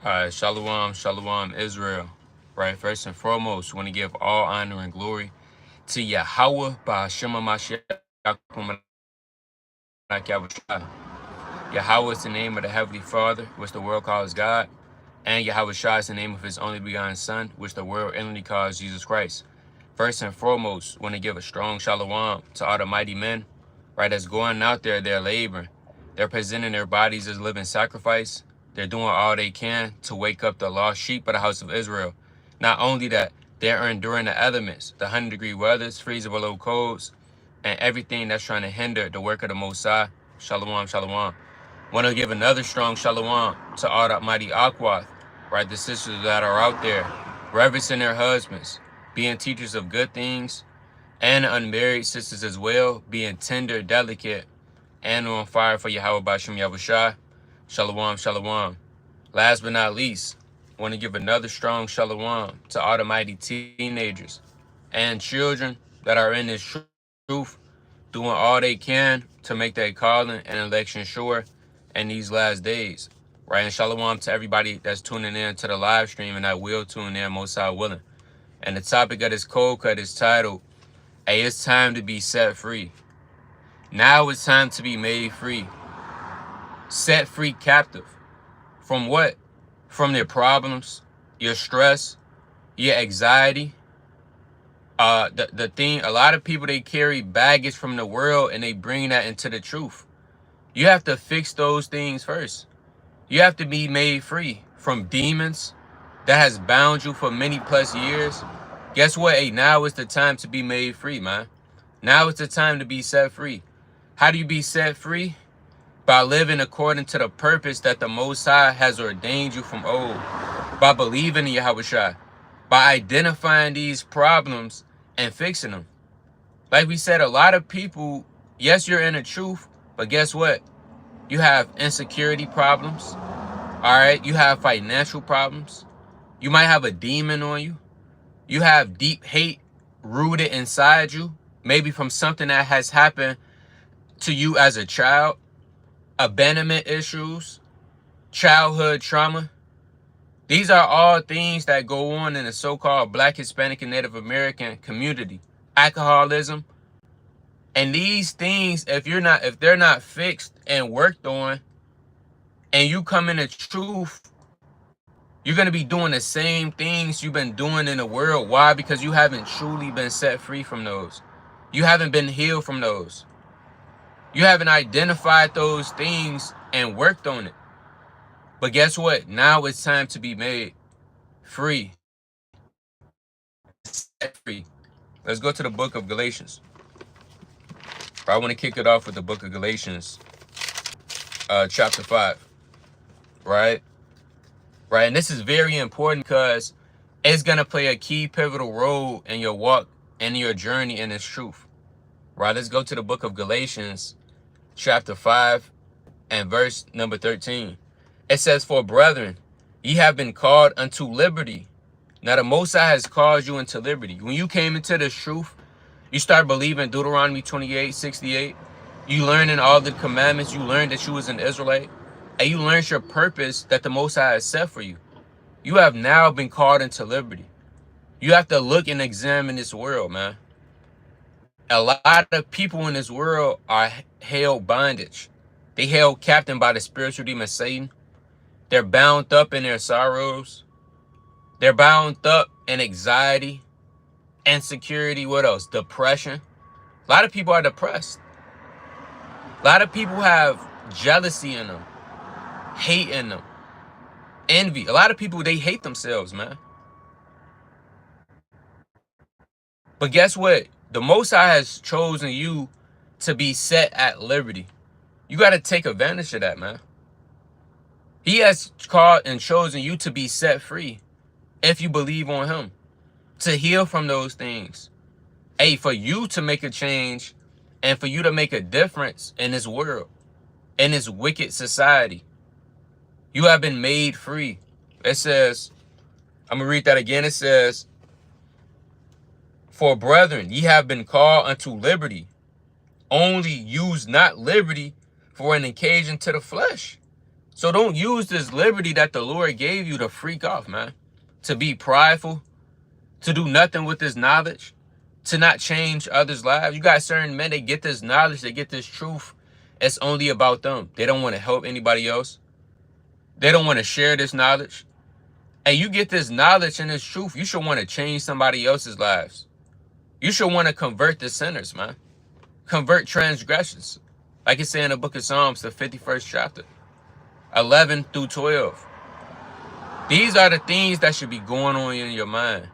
All right, Shalom, Shalom, Israel. Right, first and foremost, want to give all honor and glory to Yahweh, Ba'ashem Yahweh is the name of the Heavenly Father, which the world calls God, and Yahweh Shai is the name of his only begotten Son, which the world inwardly calls Jesus Christ. First and foremost, want to give a strong shalom to all the mighty men, right, that's going out there, they're laboring. They're presenting their bodies as living sacrifice. They're doing all they can to wake up the lost sheep of the house of Israel. Not only that, they're enduring the elements, the 100-degree weathers, freezing below colds, and everything that's trying to hinder the work of the Most High. Shalom, shalom. Want to give another strong shalom to all the mighty Aquath, right? The sisters that are out there, reverencing their husbands, being teachers of good things, and unmarried sisters as well, being tender, delicate, and on fire for Yahweh Bashim Yahushua. Shalom, shalom. Last but not least, want to give another strong shalom to all the mighty teenagers and children that are in this truth, doing all they can to make their calling and election sure in these last days. Right? And shalom to everybody that's tuning in to the live stream and that will tune in, most high willing. And the topic of this cold cut is titled, "Hey, it's time to be set free." Now it's time to be made free. Set free captive. From what? From their problems, your stress, your anxiety. The thing, a lot of people, they carry baggage from the world and they bring that into the truth. You have to fix those things first. You have to be made free from demons that has bound you for many plus years. Guess what? Hey, now is the time to be made free, man. Now is the time to be set free. How do you be set free? By living according to the purpose that the Most High has ordained you from old. By believing in Yahweh Shai. By identifying these problems and fixing them. Like we said, a lot of people, yes, you're in the truth, but guess what? You have insecurity problems. All right, you have financial problems. You might have a demon on you. You have deep hate rooted inside you, maybe from something that has happened to you as a child, abandonment issues, childhood trauma. These are all things that go on in the so-called Black, Hispanic, and Native American community. Alcoholism. And these things, if they're not fixed and worked on, and you come in the truth, you're going to be doing the same things you've been doing in the world. Why? Because you haven't truly been set free from those. You haven't been healed from those. You haven't identified those things and worked on it. But guess what? Now it's time to be made free. Set free. Let's go to the book of Galatians. I want to kick it off with the book of Galatians, chapter 5. Right? Right, and this is very important because it's going to play a key pivotal role in your walk and your journey in this truth. Right, let's go to the book of Galatians, chapter 5 and verse number 13. It says, "For brethren, ye have been called unto liberty." Now the Most High has called you into liberty. When you came into this truth, you start believing Deuteronomy 28:68. You learning all the commandments. You learned that you was an Israelite. And you learned your purpose that the Most High has set for you. You have now been called into liberty. You have to look and examine this world, man. A lot of people in this world are held bondage. They held captive by the spiritual demon Satan. They're bound up in their sorrows. They're bound up in anxiety, insecurity. What else? Depression. A lot of people are depressed. A lot of people have jealousy in them, hate in them, envy. A lot of people, they hate themselves, man. But guess what? The Most High has chosen you to be set at liberty. You got to take advantage of that, man. He has called and chosen you to be set free if you believe on him, to heal from those things. Hey, for you to make a change and for you to make a difference in this world, in this wicked society. You have been made free. It says, I'm going to read that again. It says, "For brethren, ye have been called unto liberty. Only use not liberty for an occasion to the flesh, So don't use this liberty that the Lord gave you to freak off, man. To be prideful, to do nothing with this knowledge, to not change others' lives. You got certain men, they get this knowledge, they get this truth. It's only about them. They don't want to help anybody else. They don't want to share this knowledge. And you get this knowledge and this truth, you should want to change somebody else's lives. You should want to convert the sinners, man. Convert transgressions. Like it says in the book of Psalms, the 51st chapter, 11 through 12. These are the things that should be going on in your mind.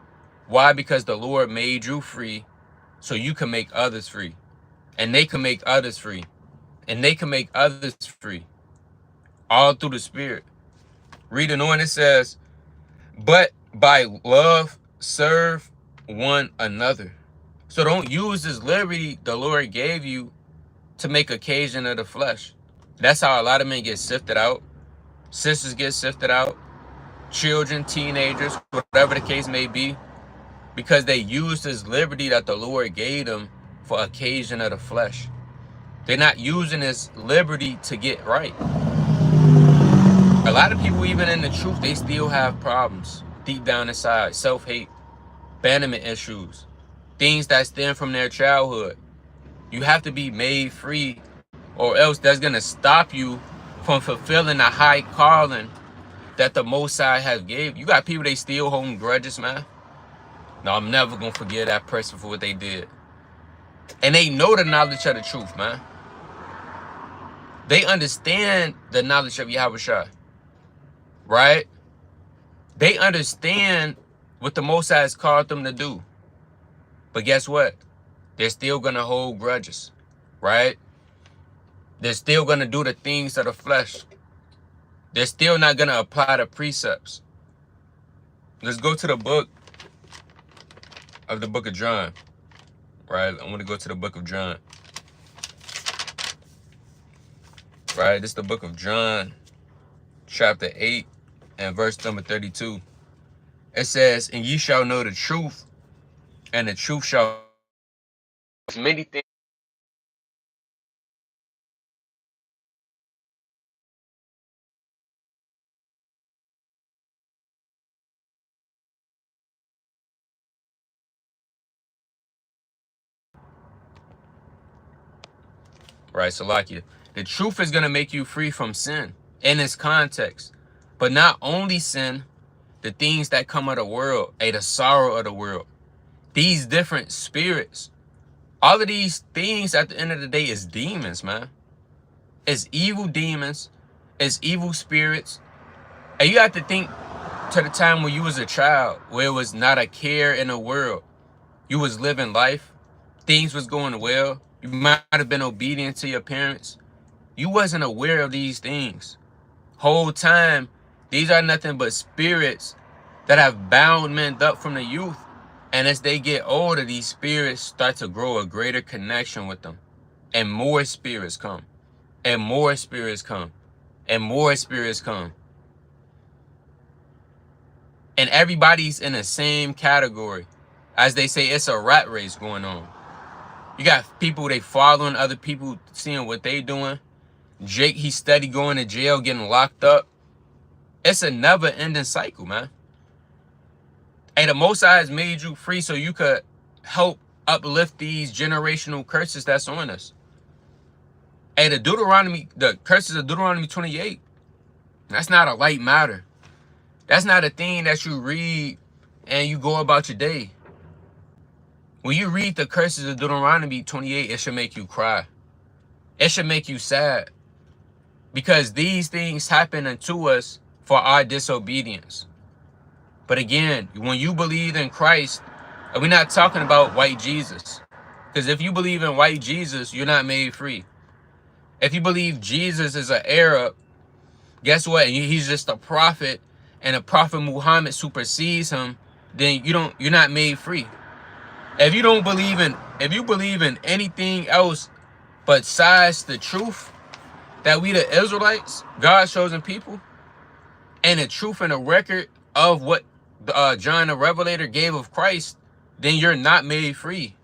Why? Because the Lord made you free so you can make others free. And they can make others free. And they can make others free. All through the Spirit. Reading on, it says, but by love serve one another. So don't use this liberty the Lord gave you to make occasion of the flesh. That's how a lot of men get sifted out. Sisters get sifted out. Children, teenagers, whatever the case may be. Because they use this liberty that the Lord gave them for occasion of the flesh. They're not using this liberty to get right. A lot of people, even in the truth, they still have problems deep down inside. Self-hate, abandonment issues, things that stem from their childhood. You have to be made free, or else that's going to stop you from fulfilling the high calling that the Most High has gave. You got people, they still holding grudges, man. No, I'm never going to forgive that person for what they did. And they know the knowledge of the truth, man. They understand the knowledge of Yahushua. Right? They understand what the Most High has called them to do. But guess what? They're still going to hold grudges. Right? They're still going to do the things of the flesh. They're still not going to apply the precepts. Let's go to the book of John. Right? I want to go to the book of John. Right? This is the book of John, chapter 8 and verse number 32. It says, and ye shall know the truth, and the truth shall many things. Right, Salakia. The truth is going to make you free from sin in its context. But not only sin, the things that come of the world, the sorrow of the world. These different spirits. All of these things at the end of the day is demons, man. It's evil demons. It's evil spirits. And you have to think to the time when you was a child, where it was not a care in the world. You was living life. Things was going well. You might have been obedient to your parents. You wasn't aware of these things. Whole time, these are nothing but spirits that have bound men up from the youth. And as they get older, these spirits start to grow a greater connection with them. And more spirits come. And more spirits come. And more spirits come. And everybody's in the same category. As they say, it's a rat race going on. You got people, they following other people, seeing what they doing. Jake, he steady going to jail, getting locked up. It's a never-ending cycle, man. Hey, the Most High has made you free so you could help uplift these generational curses that's on us. Hey, the curses of Deuteronomy 28, that's not a light matter. That's not a thing that you read and you go about your day. When you read the curses of Deuteronomy 28, it should make you cry. It should make you sad. Because these things happen unto us for our disobedience. But again, when you believe in Christ, and we're not talking about white Jesus. Because if you believe in white Jesus, you're not made free. If you believe Jesus is an Arab, guess what? He's just a prophet, and the prophet Muhammad supersedes him, then you're not made free. If you believe in anything else besides the truth that we the Israelites, God's chosen people, and the truth and the record of what John the Revelator gave of Christ, then you're not made free.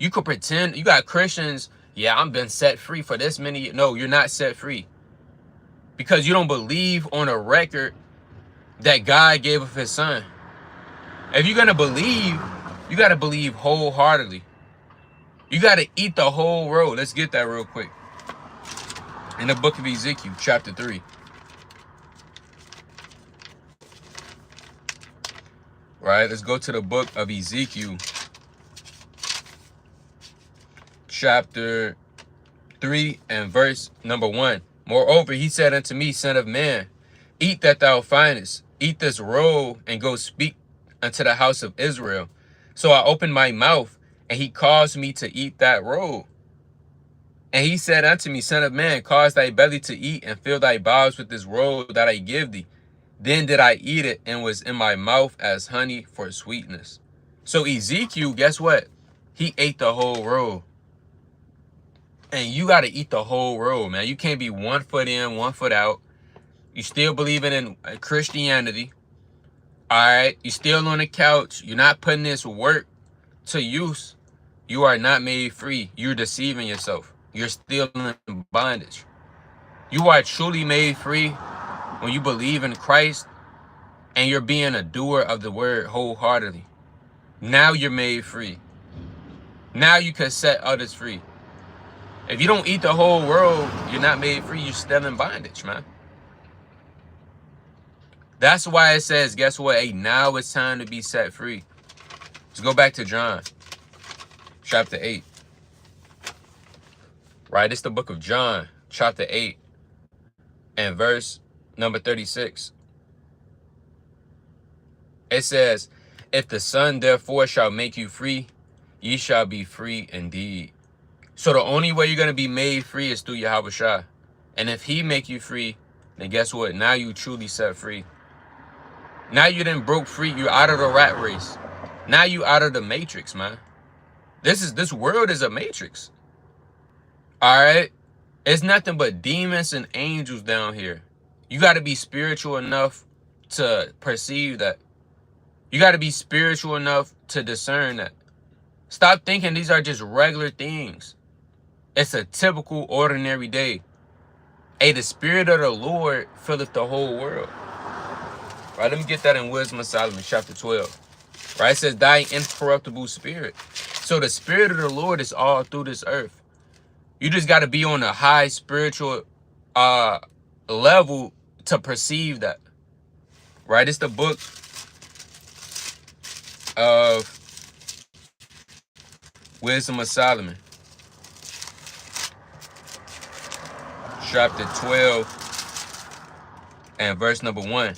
You could pretend you got Christians, yeah, I'm been set free for this many. No, you're not set free. because you don't believe on a record that God gave of his son. If you're going to believe, you got to believe wholeheartedly. You got to eat the whole road. Let's get that real quick. In the book of Ezekiel, chapter 3. Right, let's go to the book of Ezekiel, chapter 3 and verse number 1. Moreover, he said unto me, Son of man, eat that thou findest, eat this roll, and go speak unto the house of Israel. So I opened my mouth, and he caused me to eat that roll. And he said unto me, Son of man, cause thy belly to eat, and fill thy bowels with this roll that I give thee. Then did I eat it, and was in my mouth as honey for sweetness. So Ezekiel, guess what? He ate the whole roll. And you got to eat the whole roll, man. You can't be 1 foot in, 1 foot out. You still believing in Christianity. All right. You still on the couch. You're not putting this work to use. You are not made free. You're deceiving yourself. You're still in bondage. You are truly made free when you believe in Christ and you're being a doer of the word wholeheartedly. Now you're made free. Now you can set others free. If you don't eat the whole world, you're not made free. You're still in bondage, man. That's why it says, guess what? Hey, now it's time to be set free. Let's go back to John, chapter 8. Right? It's the book of John, chapter 8, and verse number 36. It says, if the Son therefore shall make you free, ye shall be free indeed. So the only way you're going to be made free is through Yahweh Shai. And if he make you free, then guess what? Now you truly set free. Now you done broke free. You're out of the rat race. Now you out of the matrix, man. This world is a matrix. All right? It's nothing but demons and angels down here. You got to be spiritual enough to perceive that. You got to be spiritual enough to discern that. Stop thinking these are just regular things. It's a typical, ordinary day. Hey, the Spirit of the Lord filleth the whole world. Right, let me get that in Wisdom of Solomon, chapter 12. Right, it says, thy incorruptible spirit. So the Spirit of the Lord is all through this earth. You just got to be on a high spiritual level to perceive that. Right, it's the book of Wisdom of Solomon, chapter 12 and verse number 1.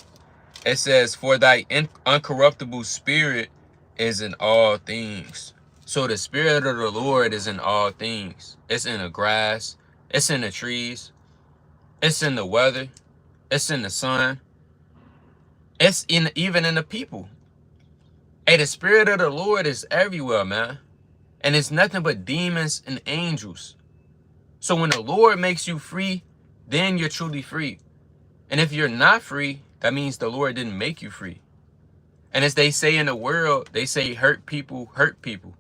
It says, for thy uncorruptible spirit is in all things. So the Spirit of the Lord is in all things. It's in the grass. It's in the trees. It's in the weather. It's in the sun. It's even in the people. Hey, the Spirit of the Lord is everywhere, man. And it's nothing but demons and angels. So when the Lord makes you free, then you're truly free. And if you're not free, that means the Lord didn't make you free. And as they say in the world, they say hurt people hurt people.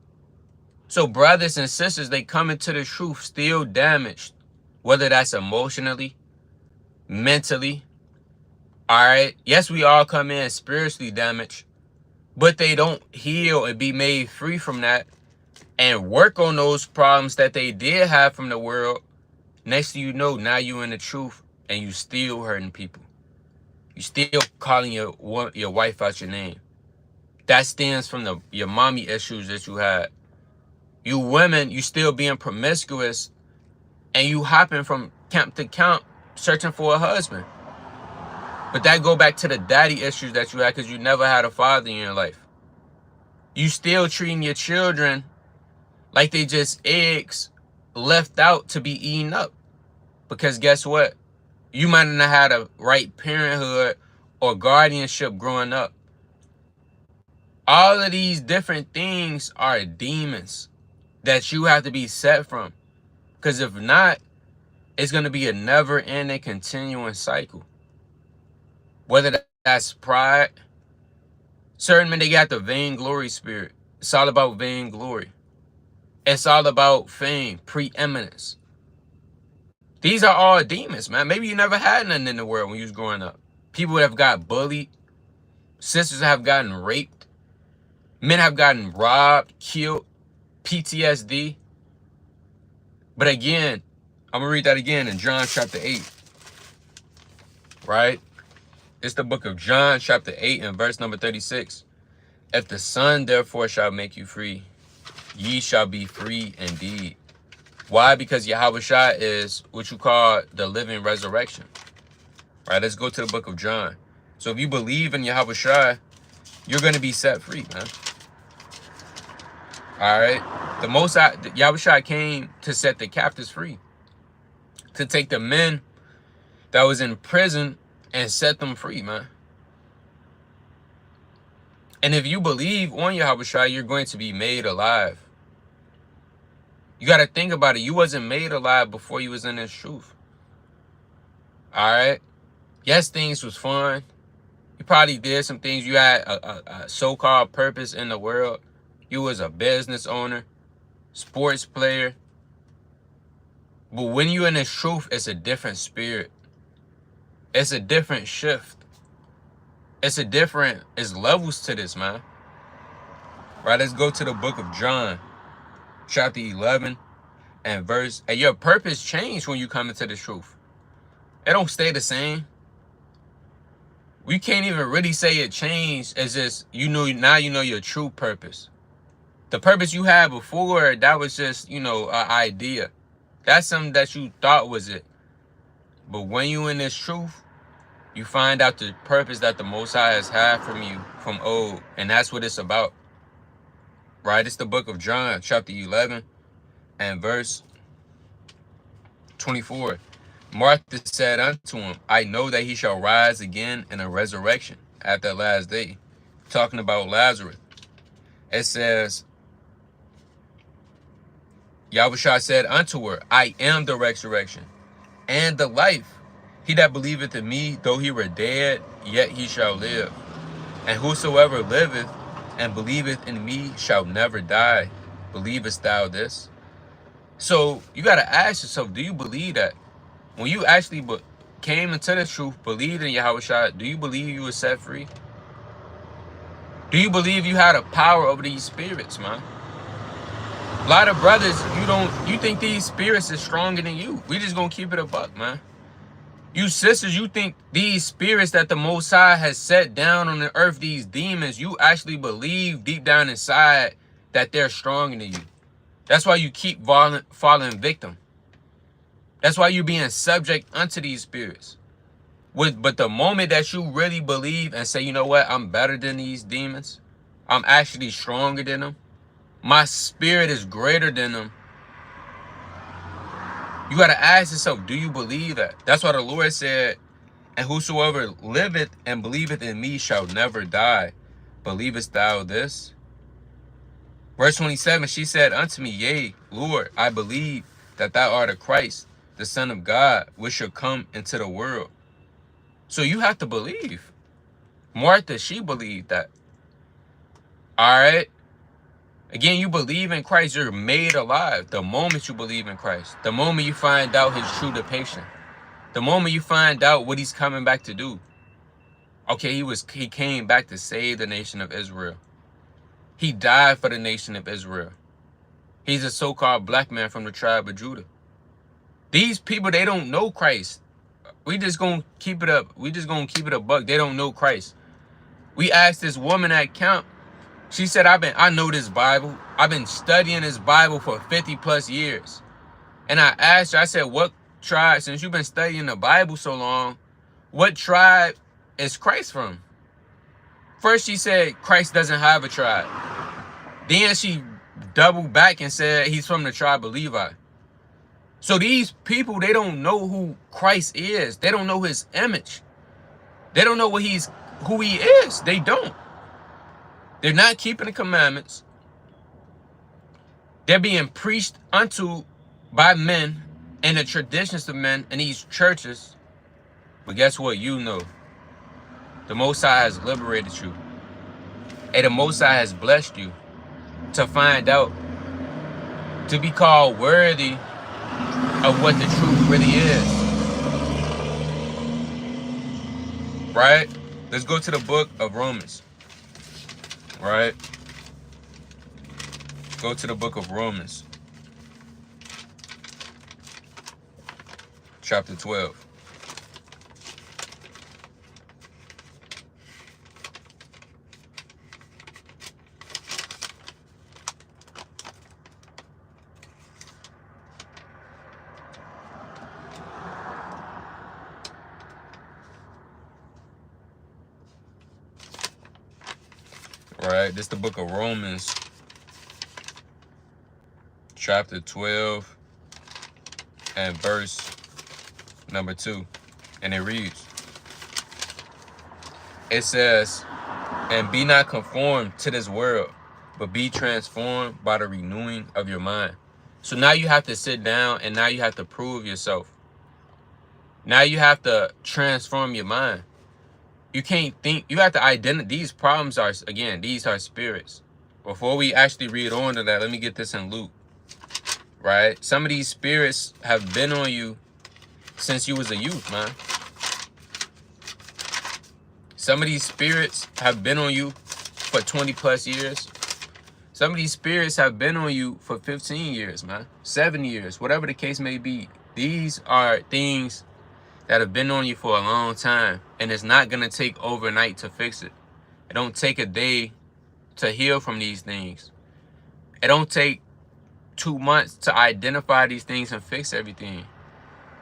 So brothers and sisters, they come into the truth still damaged, whether that's emotionally, mentally. All right. Yes, we all come in spiritually damaged, but they don't heal and be made free from that and work on those problems that they did have from the world. Next thing you know, now you in the truth and you still hurting people. You still calling your wife out your name. That stems from your mommy issues that you had. You women, you still being promiscuous and you hopping from camp to camp searching for a husband. But that go back to the daddy issues that you had because you never had a father in your life. You still treating your children like they just eggs left out to be eaten up. Because guess what? You might not have had a right parenthood or guardianship growing up. All of these different things are demons that you have to be set from. Because if not, it's going to be a never-ending, continuing cycle. Whether that's pride. Certain men, they got the vainglory spirit. It's all about vainglory. It's all about fame, preeminence. These are all demons, man. Maybe you never had nothing in the world when you was growing up. People have got bullied. Sisters have gotten raped. Men have gotten robbed, killed, PTSD. But again, I'm going to read that again in John chapter 8. Right? It's the book of John chapter 8 and verse number 36. If the Son therefore shall make you free, ye shall be free indeed. Why? Because Yahushua is what you call the living resurrection. Right? Let's go to the book of John. So if you believe in Yahushua, you're going to be set free, man. All right? The Most High, Yahushua came to set the captives free. To take the men that was in prison and set them free, man. And if you believe on Yahushua, you're going to be made alive. You got to think about it. You wasn't made alive before you was in this truth. All right? Yes, things was fun. You probably did some things. You had a so-called purpose in the world. You was a business owner, sports player. But when you in this truth, it's a different spirit. It's a different shift. It's levels to this, man. Right, let's go to the book of John, chapter 11 and verse. And your purpose changed when you come into the truth. It don't stay the same. We can't even really say it changed. It's just, now you know your true purpose. The purpose you had before, that was just, an idea. That's something that you thought was it. But when you in this truth, you find out the purpose that the Most High has had from you from old. And that's what it's about. Right? It's the book of John, chapter 11 and verse 24. Martha said unto him, I know that he shall rise again in a resurrection at that last day. Talking about Lazarus. It says, Yahushua said unto her, I am the resurrection and the life. He that believeth in me, though he were dead, yet he shall live. And whosoever liveth and believeth in me shall never die. Believest thou this? So you got to ask yourself, do you believe that? When you actually came into the truth, believed in Yahushua, do you believe you were set free? Do you believe you had a power over these spirits, man? A lot of brothers, you think these spirits is stronger than you. We just gonna keep it a buck, man. You sisters, you think these spirits that the Most High has set down on the earth, these demons, you actually believe deep down inside that they're stronger than you. That's why you keep falling victim. That's why you're being subject unto these spirits. But the moment that you really believe and say, you know what, I'm better than these demons. I'm actually stronger than them. My spirit is greater than them. You got to ask yourself, do you believe that? That's why the Lord said, and whosoever liveth and believeth in me shall never die. Believest thou this? Verse 27, she said unto me, yea, Lord, I believe that thou art the Christ, the Son of God, which shall come into the world. So you have to believe. Martha, she believed that. All right? Again, you believe in Christ, you're made alive the moment you believe in Christ. The moment you find out his true depiction. The moment you find out what he's coming back to do. Okay, he came back to save the nation of Israel. He died for the nation of Israel. He's a so-called black man from the tribe of Judah. These people, they don't know Christ. We just gonna keep it up. We just gonna keep it a buck. They don't know Christ. We asked this woman at camp. She said, I know this Bible. I've been studying this Bible for 50 plus years. And I asked her, I said, what tribe, since you've been studying the Bible so long, what tribe is Christ from? First she said, Christ doesn't have a tribe. Then she doubled back and said, he's from the tribe of Levi. So these people, they don't know who Christ is. They don't know his image. They don't know who he is. They don't. They're not keeping the commandments. They're being preached unto by men and the traditions of men in these churches. But guess what? You know. The Most High has liberated you. And the Most High has blessed you to find out, to be called worthy of what the truth really is. Right? Let's go to the book of Romans. Right? Go to the book of Romans. Chapter 12. Right? This is the book of Romans. Chapter 12 and verse number 2. And it reads, it says, and be not conformed to this world, but be transformed by the renewing of your mind. So now you have to sit down and now you have to prove yourself. Now you have to transform your mind. You can't think, you have to identify, these problems are, again, these are spirits. Before we actually read on to that, let me get this in Luke. Right? Some of these spirits have been on you since you was a youth, man. Some of these spirits have been on you for 20 plus years. Some of these spirits have been on you for 15 years, man. 7 years, whatever the case may be. These are things that have been on you for a long time, and it's not going to take overnight to fix it. It don't take a day to heal from these things. It don't take 2 months to identify these things and fix everything.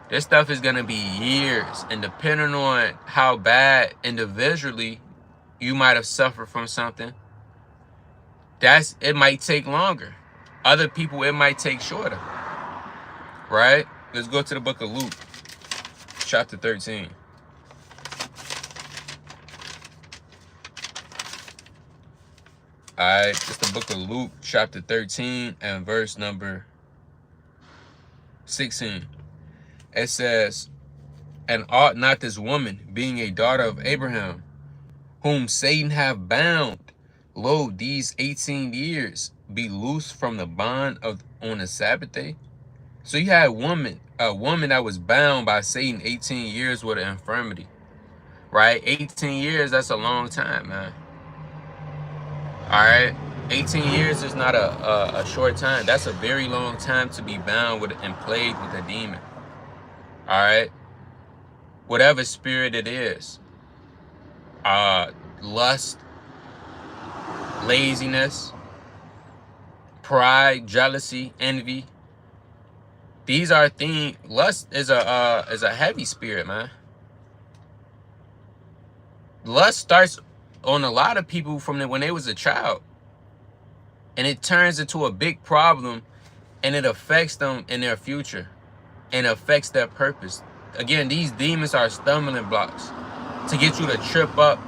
This stuff is going to be years, and depending on how bad individually you might have suffered from something, it might take longer. Other people, it might take shorter. Right? Let's go to the book of Luke, chapter 13. Alright, it's the book of Luke, chapter 13, and verse number 16. It says, and ought not this woman, being a daughter of Abraham, whom Satan hath bound, lo, these 18 years, be loosed from the bond on the Sabbath day? So you had a woman that was bound by Satan 18 years with an infirmity. Right? 18 years, that's a long time, man. Alright? 18 years is not a short time. That's a very long time to be bound with and plagued with a demon. Alright? Whatever spirit it is. Lust, laziness, pride, jealousy, envy. These are things. Lust is a heavy spirit, man. Lust starts on a lot of people from when they was a child, and it turns into a big problem, and it affects them in their future, and affects their purpose. Again, these demons are stumbling blocks to get you to trip up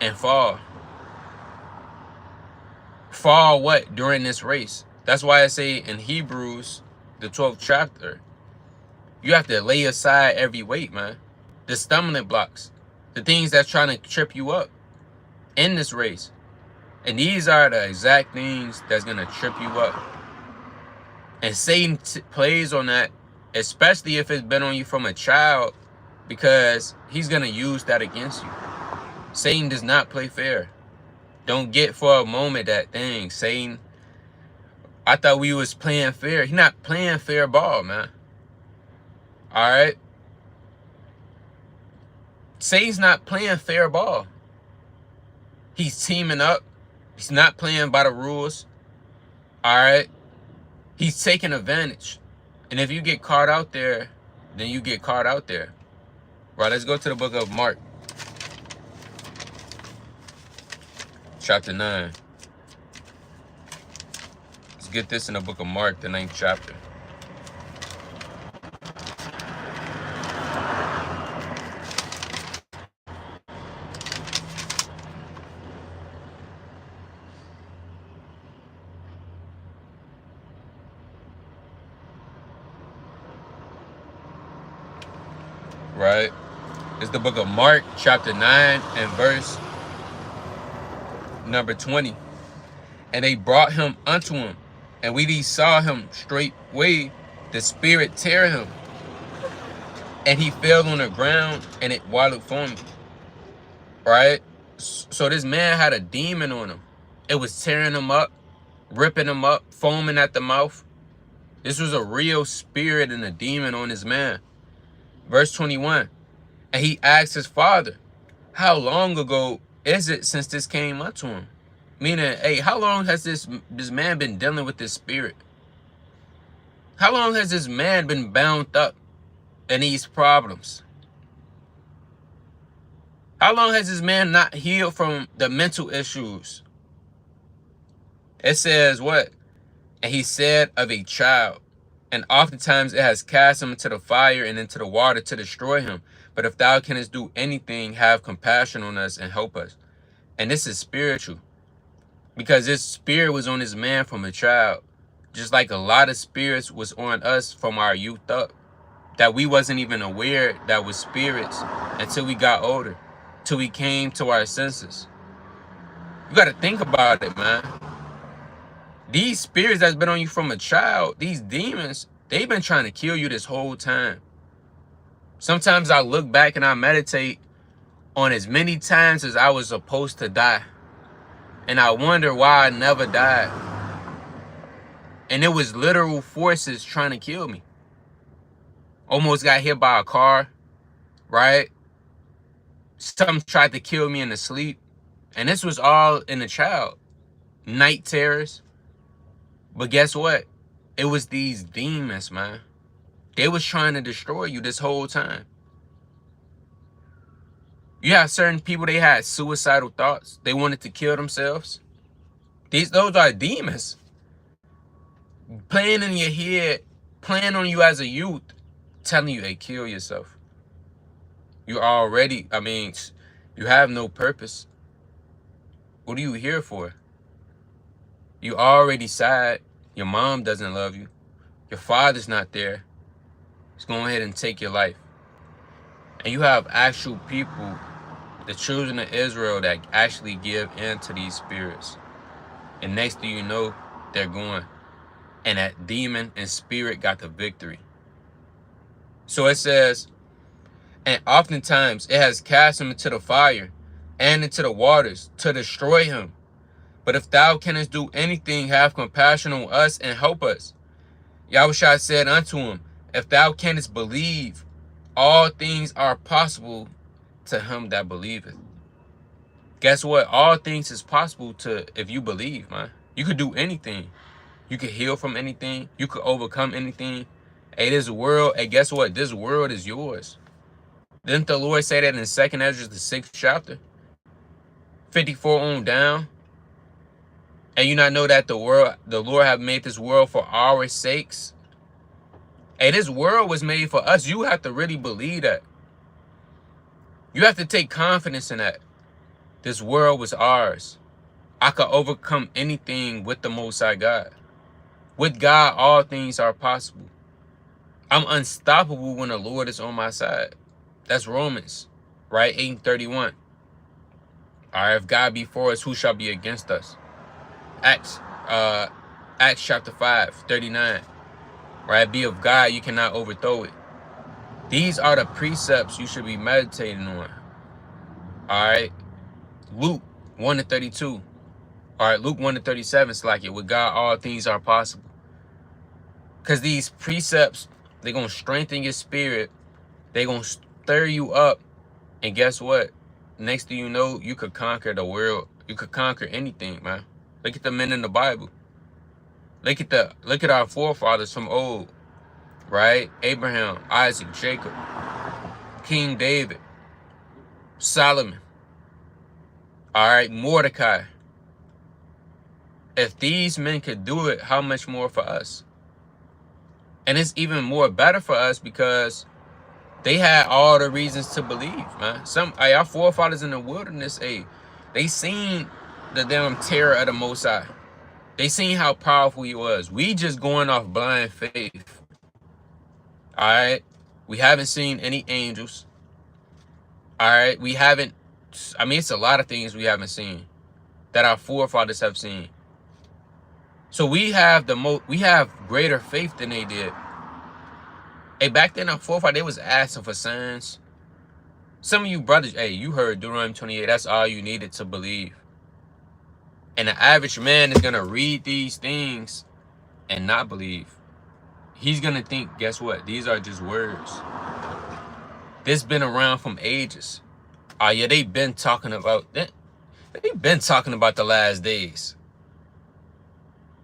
and fall. Fall what? During this race. That's why I say in Hebrews, the 12th chapter, you have to lay aside every weight, man. The stumbling blocks. The things that's trying to trip you up in this race. And these are the exact things that's going to trip you up. And Satan plays on that, especially if it's been on you from a child, because he's going to use that against you. Satan does not play fair. Don't get for a moment that thing. Satan, I thought we was playing fair. He's not playing fair ball, man. All right? Satan's not playing fair ball. He's teaming up. He's not playing by the rules. All right? He's taking advantage. And if you get caught out there, then you get caught out there. Right, let's go to the book of Mark. Chapter 9. Let's get this in the book of Mark, the 9th chapter. Right? It's the book of Mark, chapter 9, and verse number 20. And they brought him unto him, and when he saw him straightway, the spirit tear him, and he fell on the ground, and it wallowed for him. Right? So this man had a demon on him. It was tearing him up, ripping him up, foaming at the mouth. This was a real spirit and a demon on this man. Verse 21. And he asked his father, how long ago is it since this came up to him? Meaning, hey, how long has this man been dealing with this spirit? How long has this man been bound up in these problems? How long has this man not healed from the mental issues? It says what? And he said of a child, and oftentimes it has cast him into the fire and into the water to destroy him. But if thou canst do anything, have compassion on us and help us. And this is spiritual, because this spirit was on this man from a child, just like a lot of spirits was on us from our youth up, that we wasn't even aware that was spirits until we got older, till we came to our senses. You got to think about it, man. These spirits that's been on you from a child, these demons, they've been trying to kill you this whole time. Sometimes I look back and I meditate on as many times as I was supposed to die. And I wonder why I never died. And it was literal forces trying to kill me. Almost got hit by a car, right? Some tried to kill me in the sleep. And this was all in a child. Night terrors. But guess what? It was these demons, man. They was trying to destroy you this whole time. You have certain people, they had suicidal thoughts. They wanted to kill themselves. Those are demons. Playing in your head, playing on you as a youth, telling you, hey, kill yourself. You already, you have no purpose. What are you here for? You already sad. Your mom doesn't love you. Your father's not there. Just go ahead and take your life. And you have actual people, the children of Israel, that actually give in to these spirits. And next thing you know, they're gone. And that demon and spirit got the victory. So it says, and oftentimes it has cast him into the fire and into the waters to destroy him. But if thou canst do anything, have compassion on us and help us. Yahushua said unto him, if thou canst believe, all things are possible to him that believeth. Guess what? All things is possible to if you believe, man. You could do anything. You could heal from anything. You could overcome anything. Hey, this world, hey, guess what? This world is yours. Didn't the Lord say that in 2nd Ezra, the 6th chapter? 54 on down. And you not know that the Lord have made this world for our sakes? Hey, this world was made for us. You have to really believe that. You have to take confidence in that. This world was ours. I could overcome anything with the Most High God. With God, all things are possible. I'm unstoppable when the Lord is on my side. That's Romans, right? 8:31. All right, if God be for us, who shall be against us? Acts chapter 5:39. Right? Be of God, you cannot overthrow it. These are the precepts you should be meditating on. All right. Luke 1:32. All right, Luke 1:37 is like it. With God, all things are possible. Because these precepts, they're going to strengthen your spirit. They're going to stir you up. And guess what? Next thing you know, you could conquer the world. You could conquer anything, man. Look at the men in the Bible. Look at our forefathers from old, right? Abraham, Isaac, Jacob, King David, Solomon, all right, Mordecai. If these men could do it, how much more for us? And it's even more better for us because they had all the reasons to believe, man. Our forefathers in the wilderness, they seen the damn terror of the Most High. They seen how powerful he was. We just going off blind faith. All right. We haven't seen any angels. All right. We haven't. It's a lot of things we haven't seen that our forefathers have seen. So we have we have greater faith than they did. Hey, back then in 4-5, they was asking for signs. Some of you brothers, hey, you heard Deuteronomy 28. That's all you needed to believe. And the average man is going to read these things and not believe. He's going to think, guess what? These are just words. This been around from ages. Oh, yeah, they've been talking about that. They've been talking about the last days.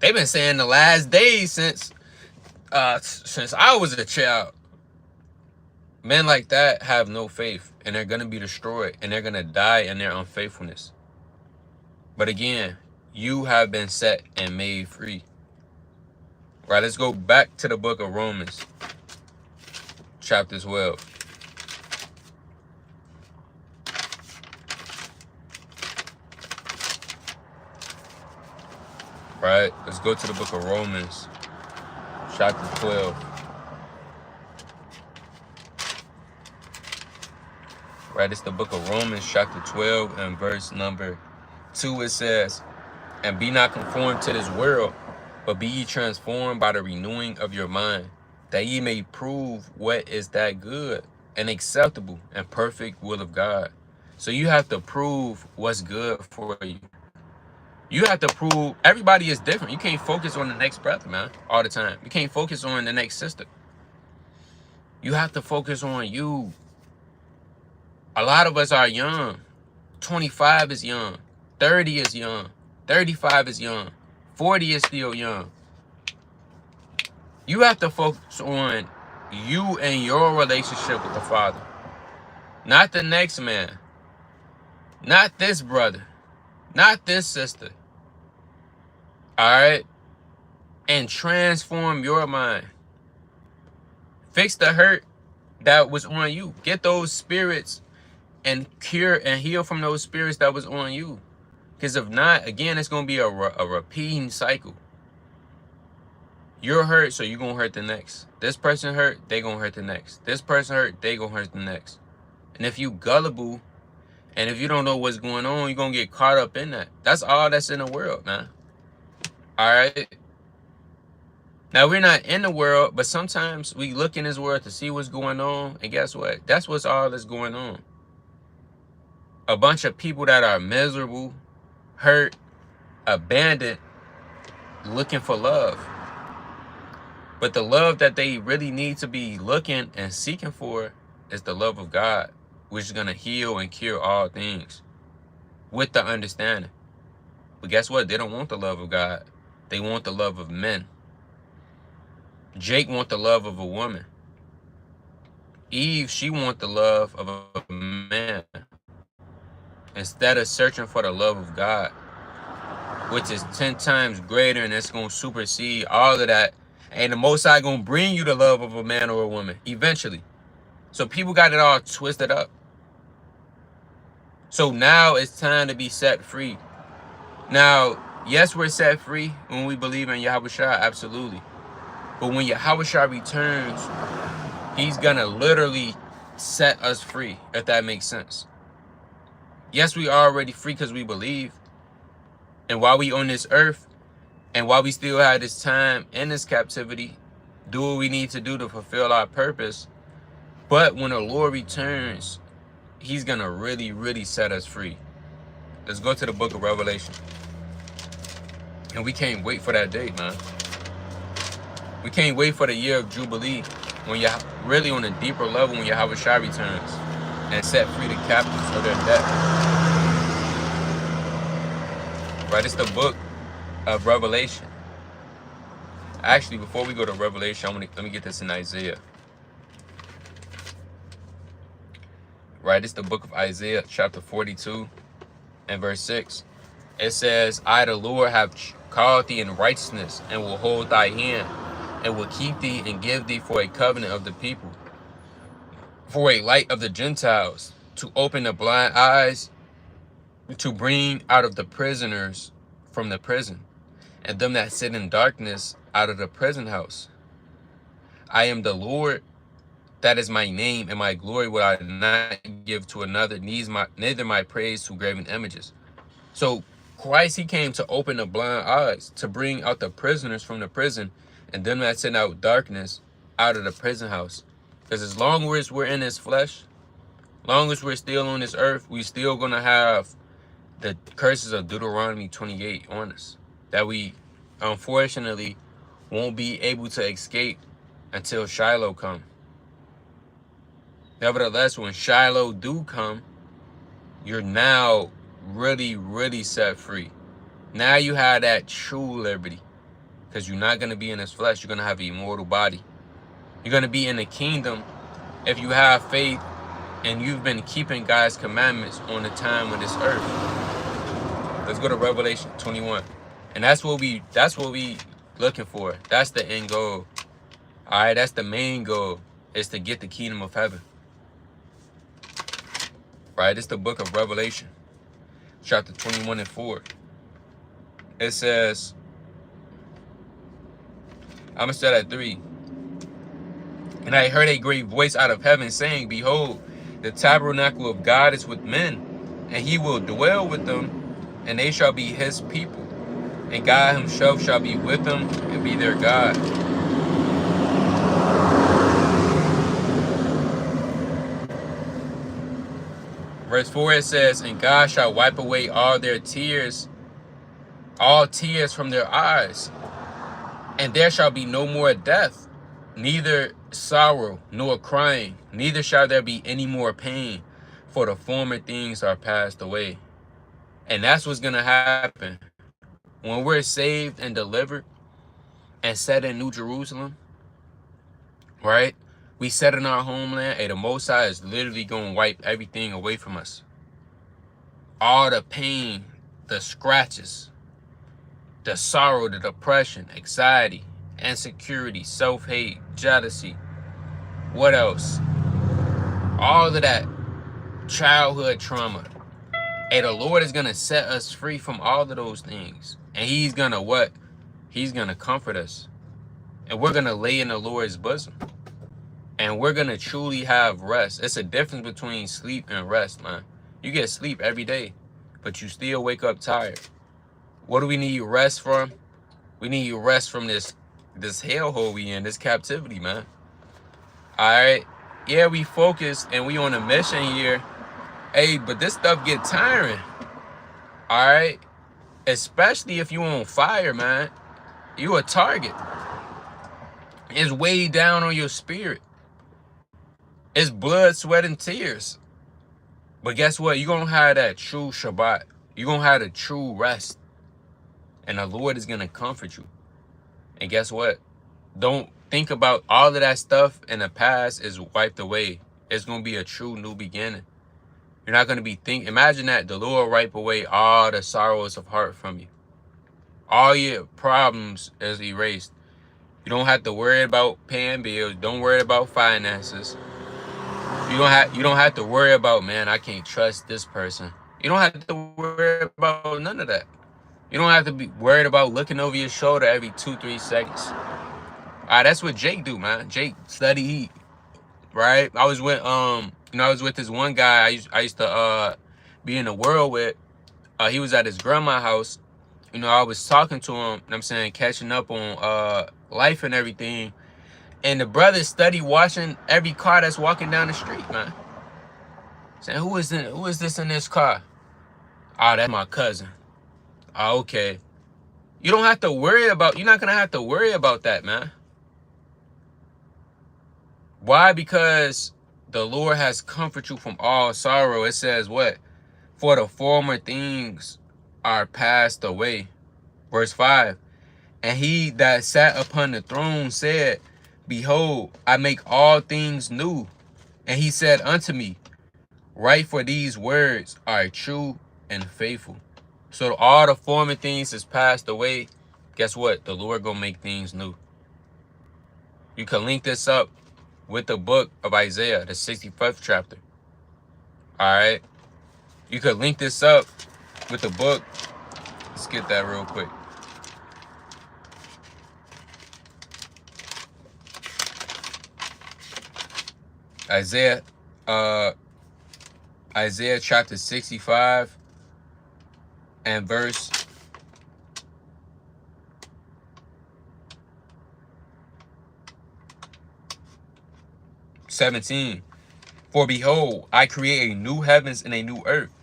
They've been saying the last days since I was a child. Men like that have no faith, and they're going to be destroyed, and they're going to die in their unfaithfulness. But again, you have been set and made free. Right, let's go back to the book of Romans, chapter 12. Right, let's go to the book of Romans, chapter 12. Right, it's the book of Romans, chapter 12, and verse number 2. It says, "And be not conformed to this world, but be ye transformed by the renewing of your mind, that ye may prove what is that good and acceptable and perfect will of God." So you have to prove what's good for you. You have to prove everybody is different. You can't focus on the next brother, man, all the time. You can't focus on the next sister. You have to focus on you. A lot of us are young. 25 is young. 30 is young. 35 is young. 40 is still young. You have to focus on you and your relationship with the Father. Not the next man. Not this brother. Not this sister. Alright? And transform your mind. Fix the hurt that was on you. Get those spirits and cure and heal from those spirits that was on you. Because if not, again, it's going to be a repeating cycle. You're hurt, so you're going to hurt the next. This person hurt, they going to hurt the next. This person hurt, they going to hurt the next. And if you gullible, and if you don't know what's going on, you're going to get caught up in that. That's all that's in the world, man. All right? Now, we're not in the world, but sometimes we look in this world to see what's going on. And guess what? That's what's all that's going on. A bunch of people that are miserable, hurt, abandoned, looking for love. But the love that they really need to be looking and seeking for is the love of God, which is going to heal and cure all things with the understanding. But guess what? They don't want the love of God. They want the love of men. Jake wants the love of a woman. Eve, she wants the love of a man. Instead of searching for the love of God, which is 10 times greater, and it's going to supersede all of that. And the Most High going to bring you the love of a man or a woman eventually. So people got it all twisted up. So now it's time to be set free. Now, yes, we're set free when we believe in Yahushua, absolutely. But when Yahushua returns, he's going to literally set us free, if that makes sense. Yes, we are already free because we believe. And while we on this earth, and while we still have this time in this captivity, do what we need to do to fulfill our purpose. But when the Lord returns, he's going to really, really set us free. Let's go to the book of Revelation. And we can't wait for that day, man. We can't wait for the year of Jubilee, when you're really on a deeper level, when Yahushua returns and set free the captives of their debt. Right, it's the book of Revelation. Actually, before we go to Revelation, let me get this in Isaiah. Right, it's the book of Isaiah, chapter 42 and verse 6. It says, "I, the Lord, have called thee in righteousness, and will hold thy hand, and will keep thee and give thee for a covenant of the people, for a light of the Gentiles, to open the blind eyes, to bring out of the prisoners from the prison, and them that sit in darkness out of the prison house. I am the Lord, that is my name, and my glory will I not give to another, neither my praise to graven images." So Christ, he came to open the blind eyes, to bring out the prisoners from the prison, and them that sit out darkness out of the prison house. Because as long as we're in this flesh, long as we're still on this earth, we still going to have the curses of Deuteronomy 28 on us that we unfortunately won't be able to escape until Shiloh come. Nevertheless, when Shiloh do come, you're now really, really set free. Now you have that true liberty, because you're not going to be in this flesh. You're going to have an immortal body. You're going to be in the kingdom if you have faith and you've been keeping God's commandments on the time of this earth. Let's go to Revelation 21. And that's what we looking for. That's the end goal. All right, that's the main goal, is to get the kingdom of heaven. Right, it's the book of Revelation, chapter 21 and 4. It says, I'm going to start at 3. And I heard a great voice out of heaven saying, behold, the tabernacle of God is with men, and he will dwell with them, and they shall be his people. And God himself shall be with them and be their God. Verse 4, it says, and God shall wipe away all tears from their eyes, and there shall be no more death, neither sorrow nor crying, neither shall there be any more pain, for the former things are passed away. And that's what's going to happen. When we're saved and delivered and set in New Jerusalem, right? We set in our homeland, and the Most High is literally going to wipe everything away from us. All the pain, the scratches, the sorrow, the depression, anxiety, insecurity, self-hate, jealousy. What else? All of that childhood trauma. And the Lord is going to set us free from all of those things. And he's going to what? He's going to comfort us. And we're going to lay in the Lord's bosom. And we're going to truly have rest. It's a difference between sleep and rest, man. You get sleep every day, but you still wake up tired. What do we need rest from? We need rest from this hellhole we in, this captivity, man. All right? Yeah, we focused and we on a mission here. Hey, but this stuff get tiring. All right? Especially if you on fire, man. You a target. It's way down on your spirit. It's blood, sweat, and tears. But guess what? You're going to have that true Shabbat. You're going to have the true rest. And the Lord is going to comfort you. And guess what? Don't think about all of that stuff in the past is wiped away. It's going to be a true new beginning. You're not going to be imagine that the Lord wipe away all the sorrows of heart from you. All your problems is erased. You don't have to worry about paying bills. Don't worry about finances. You don't have to worry about, man, I can't trust this person. You don't have to worry about none of that. You don't have to be worried about looking over your shoulder every 2-3 seconds. All right, that's what Jake do, man. Jake study eat, right? I was with I was with this one guy I used to be in the world with. He was at his grandma's house. I was talking to him, and I'm saying catching up on life and everything. And the brother study watching every car that's walking down the street, man. Saying, who is this in this car? Oh, that's my cousin. Oh, okay. You're not gonna have to worry about that, man. Why? Because the Lord has comforted you from all sorrow. It says what? For the former things are passed away. Verse 5. And he that sat upon the throne said, behold, I make all things new. And he said unto me, write, for these words are true and faithful. So all the former things is passed away. Guess what? The Lord gonna make things new. You can link this up with the book of Isaiah, the 65th chapter. All right. You could link this up with the book. Let's get that real quick. Isaiah chapter 65 and verse 6. 17. For behold, I create a new heavens and a new earth,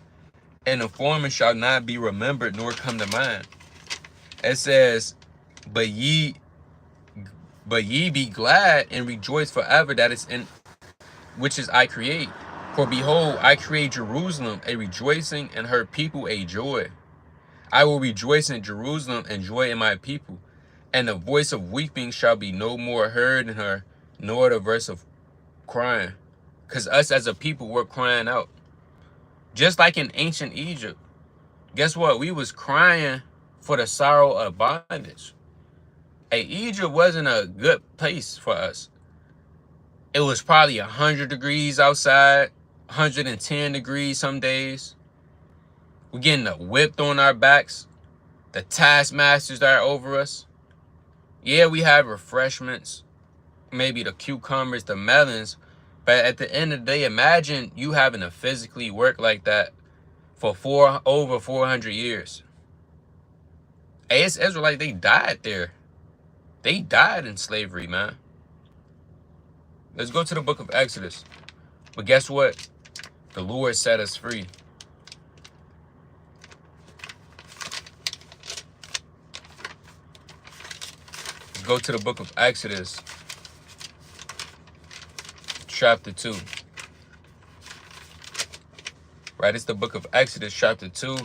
and the former shall not be remembered nor come to mind. It says, but ye be glad and rejoice forever that is in which is I create. For behold, I create Jerusalem a rejoicing, and her people a joy. I will rejoice in Jerusalem and joy in my people, and the voice of weeping shall be no more heard in her, nor the verse of crying. Because us as a people, we're crying out. Just like in ancient Egypt, guess what? We was crying for the sorrow of bondage. Hey, Egypt wasn't a good place for us. It was probably 100 degrees outside, 110 degrees some days. We're getting whipped on our backs. The taskmasters that are over us. Yeah, we have refreshments, maybe the cucumbers, the melons, but at the end of the day, imagine you having to physically work like that for over 400 years. Hey, it's Israelite, they died there. They died in slavery, man. Let's go to the book of Exodus. But guess what? The Lord set us free. Let's go to the book of Exodus, chapter 2. Right, it's the book of Exodus, chapter 2,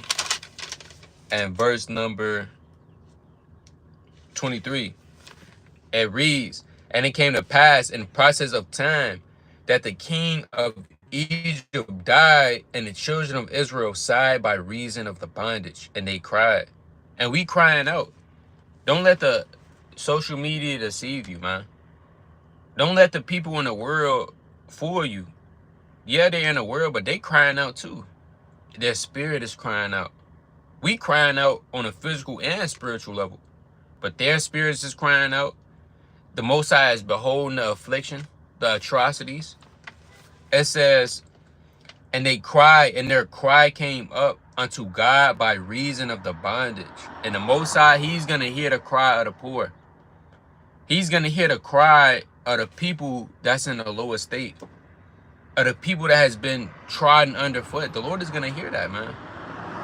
and verse number 23. It reads, and it came to pass in process of time that the king of Egypt died, and the children of Israel sighed by reason of the bondage, and they cried. And we crying out. Don't let the social media deceive you, man. Don't let the people in the world fool you. Yeah, they're in the world, but they crying out too. Their spirit is crying out. We crying out on a physical and spiritual level, but their spirits is crying out. The Most High is beholding the affliction, the atrocities. It says, and they cried, and their cry came up unto God by reason of the bondage. And the Most High, he's going to hear the cry of the poor. He's going to hear the cry of the people that's in the lower state, of the people that has been trodden underfoot. The Lord is going to hear that, man.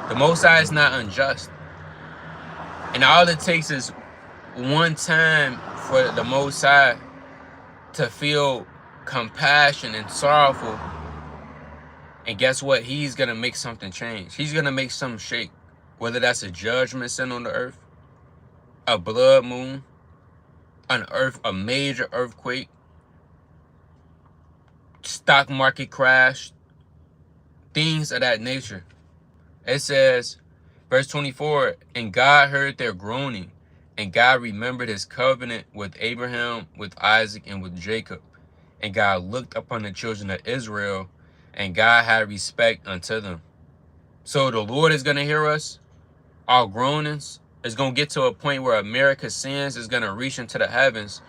The Most High is not unjust. And all it takes is one time for the Most High to feel compassion and sorrowful. And guess what? He's going to make something change. He's going to make something shake. Whether that's a judgment sent on the earth, a blood moon, a major earthquake, stock market crash, things of that nature. It says, verse 24, and God heard their groaning, and God remembered his covenant with Abraham, with Isaac, and with Jacob. And God looked upon the children of Israel, and God had respect unto them. So the Lord is going to hear us. Our groanings is going to get to a point where America's sins is going to reach into the heavens.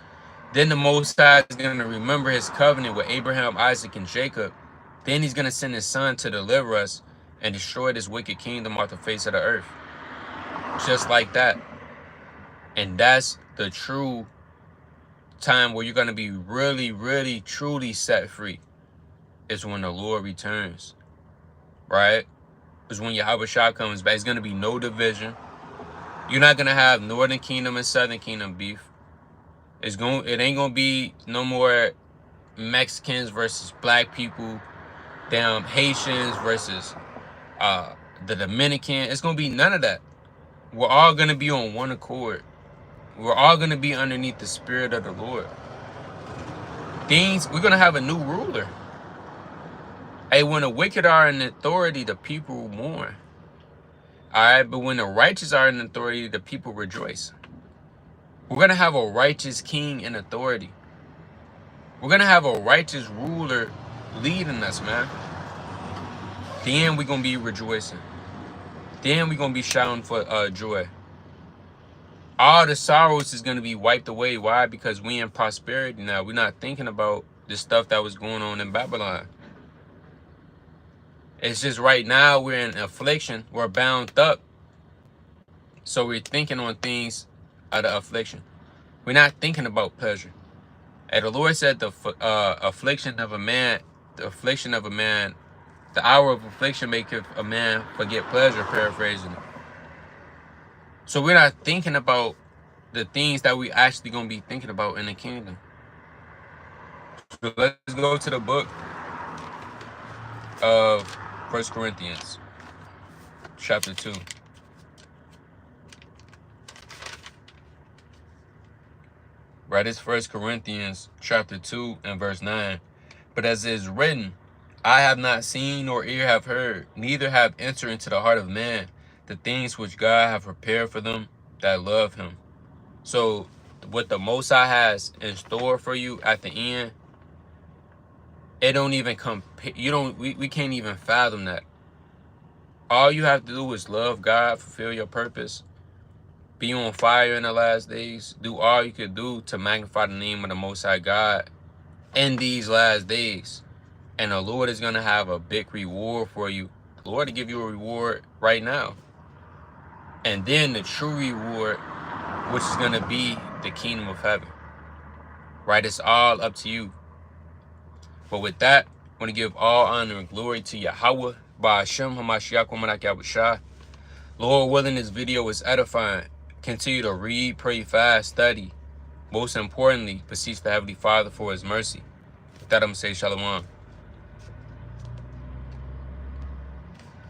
Then the Most High is going to remember his covenant with Abraham, Isaac, and Jacob. Then he's going to send his son to deliver us and destroy this wicked kingdom off the face of the earth. Just like that. And that's the true time where you're going to be really, really, truly set free. Is when the Lord returns. Right? Is when Yahweh Shah comes back. It's going to be no division. You're not going to have Northern Kingdom and Southern Kingdom beef. It ain't going to be no more Mexicans versus black people. Damn Haitians versus the Dominican. It's going to be none of that. We're all going to be on one accord. We're all going to be underneath the spirit of the Lord. We're going to have a new ruler. Hey, when the wicked are in authority, the people mourn. All right, but when the righteous are in authority, the people rejoice. We're going to have a righteous king in authority. We're going to have a righteous ruler leading us, man. Then we're going to be rejoicing. Then we're going to be shouting for joy. All the sorrows is going to be wiped away. Why? Because we in prosperity now. We're not thinking about the stuff that was going on in Babylon. It's just right now we're in affliction. We're bound up. So we're thinking on things of the affliction. We're not thinking about pleasure. And the Lord said the affliction of a man, the hour of affliction maketh a man forget pleasure, paraphrasing it. So we're not thinking about the things that we actually going to be thinking about in the kingdom. So let's go to the book of 1 Corinthians, chapter 2. Right, it's 1 Corinthians chapter 2 and verse 9. But as it is written, I have not seen nor ear have heard, neither have entered into the heart of man the things which God have prepared for them that love him. So what the Most High has in store for you at the end, it don't even compare. We can't even fathom that. All you have to do is love God, fulfill your purpose, be on fire in the last days, do all you could do to magnify the name of the Most High God in these last days. And the Lord is going to have a big reward for you. The Lord will give you a reward right now. And then the true reward, which is going to be the kingdom of heaven. Right? It's all up to you. But with that, I want to give all honor and glory to Yahweh, Ba'ashem HaMashiach Wamanach Yahushua. Lord willing, this video is edifying. Continue to read, pray, fast, study. Most importantly, beseech the Heavenly Father for his mercy. With that, I'm going to say shalom.